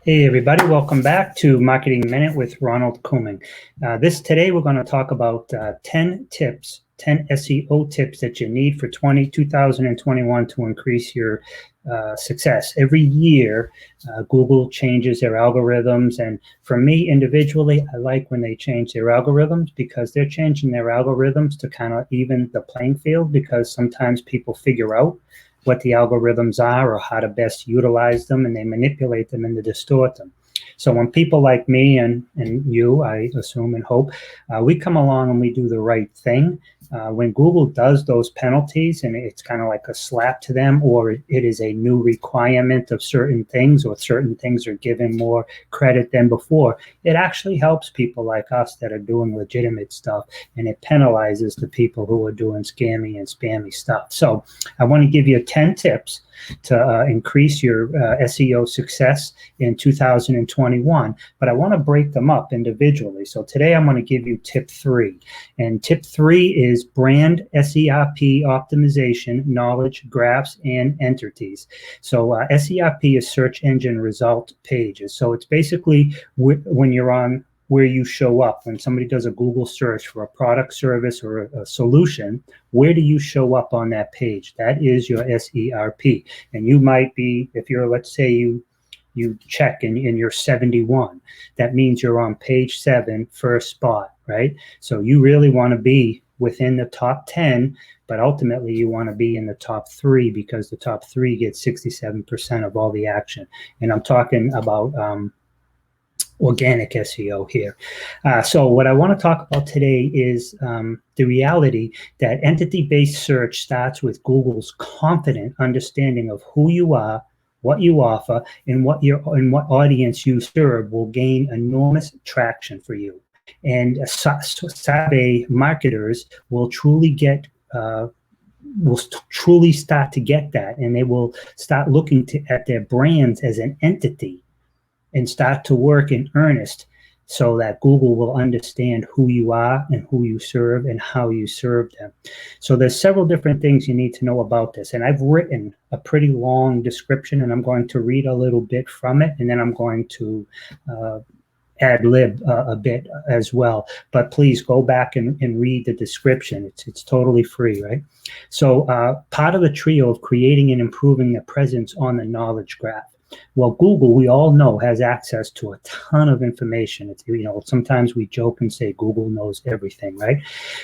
Hey everybody, welcome back to Marketing Minute with Ronald Couming. Today we're going to talk about 10 tips, 10 SEO tips that you need for 2021 to increase your success. Every year, Google changes their algorithms, and for me individually, I like when they change their algorithms because they're changing their algorithms to kind of even the playing field, because sometimes people figure out what the algorithms are or how to best utilize them, and they manipulate them and they distort them. So when people like me and you, I assume and hope, we come along and we do the right thing, when Google does those penalties and it's kind of like a slap to them, or it is a new requirement of certain things, or certain things are given more credit than before, it actually helps people like us that are doing legitimate stuff, and it penalizes the people who are doing scammy and spammy stuff. So I want to give you 10 tips to increase your SEO success in 2021, but I want to break them up individually. So today I'm going to give you tip 3, and tip 3 is brand SERP optimization, knowledge graphs, and entities. So SERP is search engine result pages. So it's basically when you're on where you show up. When somebody does a Google search for a product, service, or a solution, where do you show up on that page? That is your SERP. And you might be, if you're, let's say you check and you're 71, that means you're on page 7, first spot, right? So you really want to be within the top 10, but ultimately you want to be in the top 3, because the top 3 get 67% of all the action. And I'm talking about organic SEO here. So what I want to talk about today is the reality that entity-based search starts with Google's confident understanding of who you are, what you offer, and what audience you serve will gain enormous traction for you. And savvy marketers will truly start to get that, and they will start looking at their brands as an entity and start to work in earnest, so that Google will understand who you are and who you serve and how you serve them. So there's several different things you need to know about this. And I've written a pretty long description, and I'm going to read a little bit from it, and then I'm going to ad lib a bit as well. But please go back and read the description. It's totally free, right? So part of the trio of creating and improving the presence on the knowledge graph. Well, Google, we all know, has access to a ton of information. It's, sometimes we joke and say Google knows everything, right?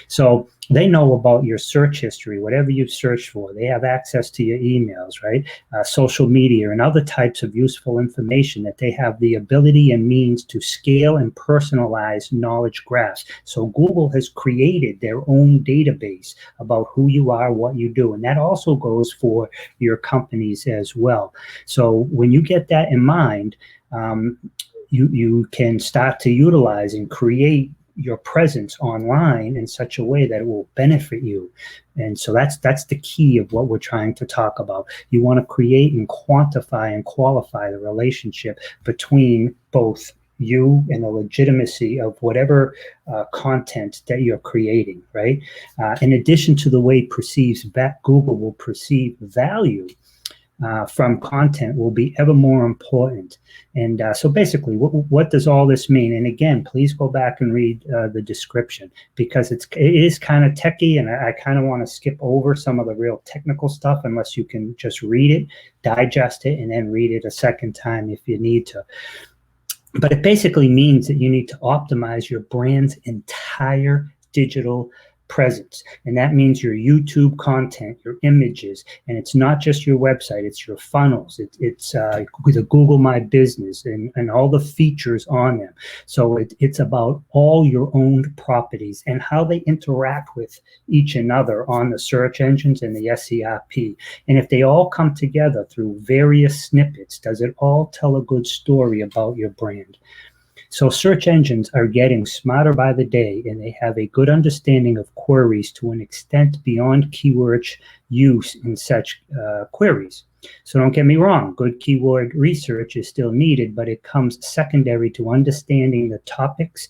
So they know about your search history, whatever you've searched for. They have access to your emails, right? Social media and other types of useful information that they have the ability and means to scale and personalize knowledge graphs. So Google has created their own database about who you are, what you do. And that also goes for your companies as well. So when you get that in mind, you can start to utilize and create your presence online in such a way that it will benefit you. And so that's the key of what we're trying to talk about. You want to create and quantify and qualify the relationship between both you and the legitimacy of whatever content that you're creating, right? In addition to the way Google will perceive value from content will be ever more important. And so basically, what does all this mean? And again, please go back and read the description, because it is kind of techy, and I kind of want to skip over some of the real technical stuff unless you can just read it, digest it, and then read it a second time if you need to. But it basically means that you need to optimize your brand's entire digital presence. And that means your YouTube content, your images, and it's not just your website, it's your funnels, it's the Google My Business and all the features on them. So it's about all your own properties and how they interact with each another on the search engines and the SERP. And if they all come together through various snippets, does it all tell a good story about your brand? So search engines are getting smarter by the day, and they have a good understanding of queries to an extent beyond use in such queries. So don't get me wrong, good keyword research is still needed, but it comes secondary to understanding the topics,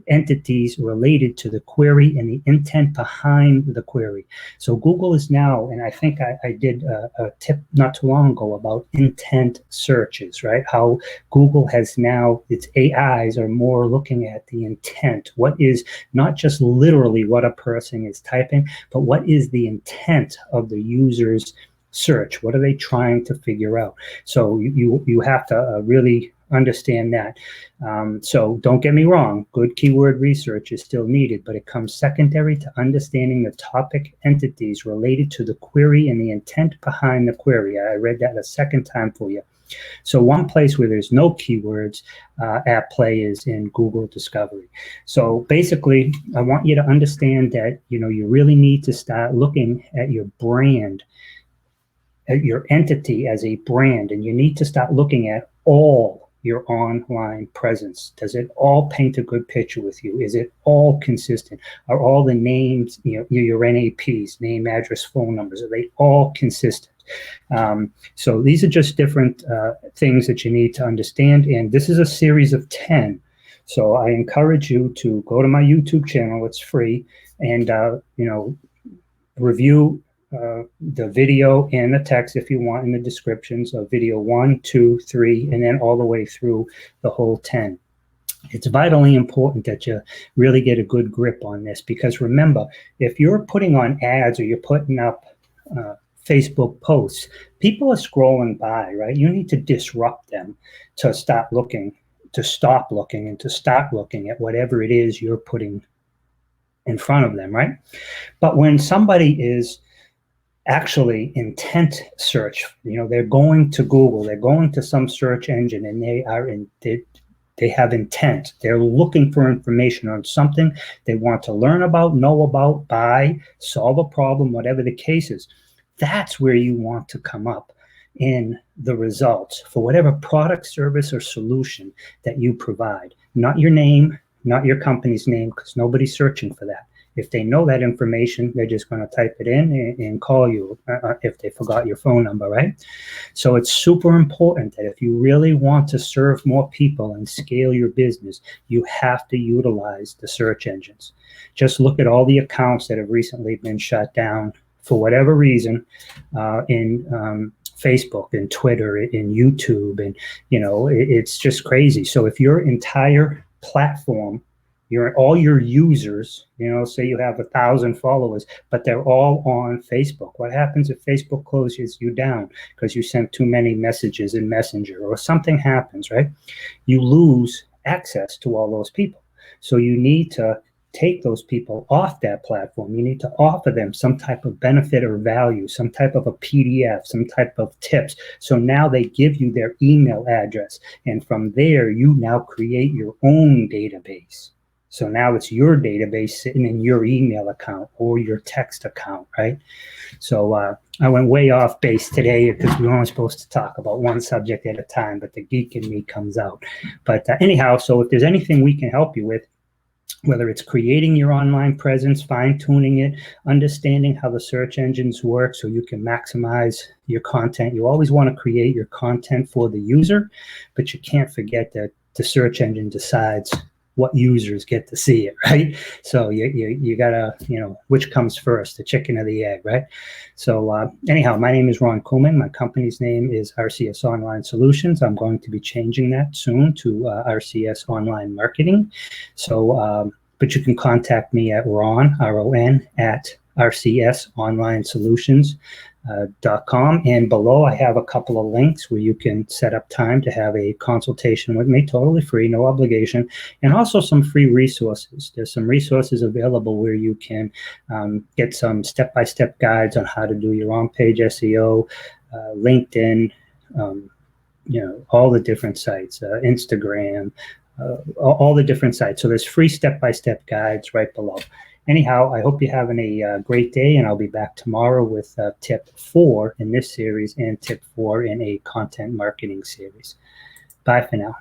entities related to the query and the intent behind the query. So Google is now, and I think I did a tip not too long ago about intent searches, right? How Google has now, its AIs are more looking at the intent. What is not just literally what a person is typing, but what is the intent of the user's search? What are they trying to figure out? So you have to really understand that. So don't get me wrong, good keyword research is still needed, but it comes secondary to understanding the topic entities related to the query and the intent behind the query. I read that a second time for you. So one place where there's no keywords at play is in Google Discovery. So basically, I want you to understand that, you know, you really need to start looking at your brand, at your entity as a brand, and you need to start looking at all your online presence. Does it all paint a good picture with you? Is it all consistent? Are all the names, you know, your NAPs, name, address, phone numbers, are they all consistent? So these are just different things that you need to understand, and this is a series of 10. So I encourage you to go to my YouTube channel, it's free, and you know, review the video and the text if you want in the descriptions of video 1, 2, 3, and then all the way through the whole 10. It's vitally important that you really get a good grip on this, because remember, if you're putting on ads or you're putting up Facebook posts, people are scrolling by, right? You need to disrupt them to stop looking, and to start looking at whatever it is you're putting in front of them, right? But when somebody is actually intent search, you know, they're going to Google, they're going to some search engine, and they have intent. They're looking for information on something they want to learn about, know about, buy, solve a problem, whatever the case is. That's where you want to come up in the results for whatever product, service, or solution that you provide. Not your name, not your company's name, because nobody's searching for that. If they know that information, they're just going to type it in and call you if they forgot your phone number, right? So it's super important that if you really want to serve more people and scale your business, you have to utilize the search engines. Just look at all the accounts that have recently been shut down for whatever reason in Facebook and Twitter and YouTube, and you know, it's just crazy. So if your entire platform, all your users, you know, say you have 1,000 followers, but they're all on Facebook. What happens if Facebook closes you down because you sent too many messages in Messenger or something happens, right? You lose access to all those people. So you need to take those people off that platform. You need to offer them some type of benefit or value, some type of a PDF, some type of tips. So now they give you their email address. And from there, you now create your own database. So now it's your database sitting in your email account or your text account, right? So I went way off base today because we were only supposed to talk about one subject at a time, but the geek in me comes out. But anyhow, so if there's anything we can help you with, whether it's creating your online presence, fine-tuning it, understanding how the search engines work so you can maximize your content. You always want to create your content for the user, but you can't forget that the search engine decides what users get to see it, right? So you gotta, you know, which comes first, the chicken or the egg, right? So anyhow, my name is Ron Couming. My company's name is RCS Online Solutions. I'm going to be changing that soon to RCS Online Marketing. So, but you can contact me at Ron, R-O-N, at rcsonlinesolutions.com, and below I have a couple of links where you can set up time to have a consultation with me, totally free, no obligation, and also some free resources. There's some resources available where you can get some step-by-step guides on how to do your on-page SEO, LinkedIn, you know, all the different sites, Instagram, all the different sites. So there's free step-by-step guides right below. Anyhow, I hope you're having a great day, and I'll be back tomorrow with tip 4 in this series and tip 4 in a content marketing series. Bye for now.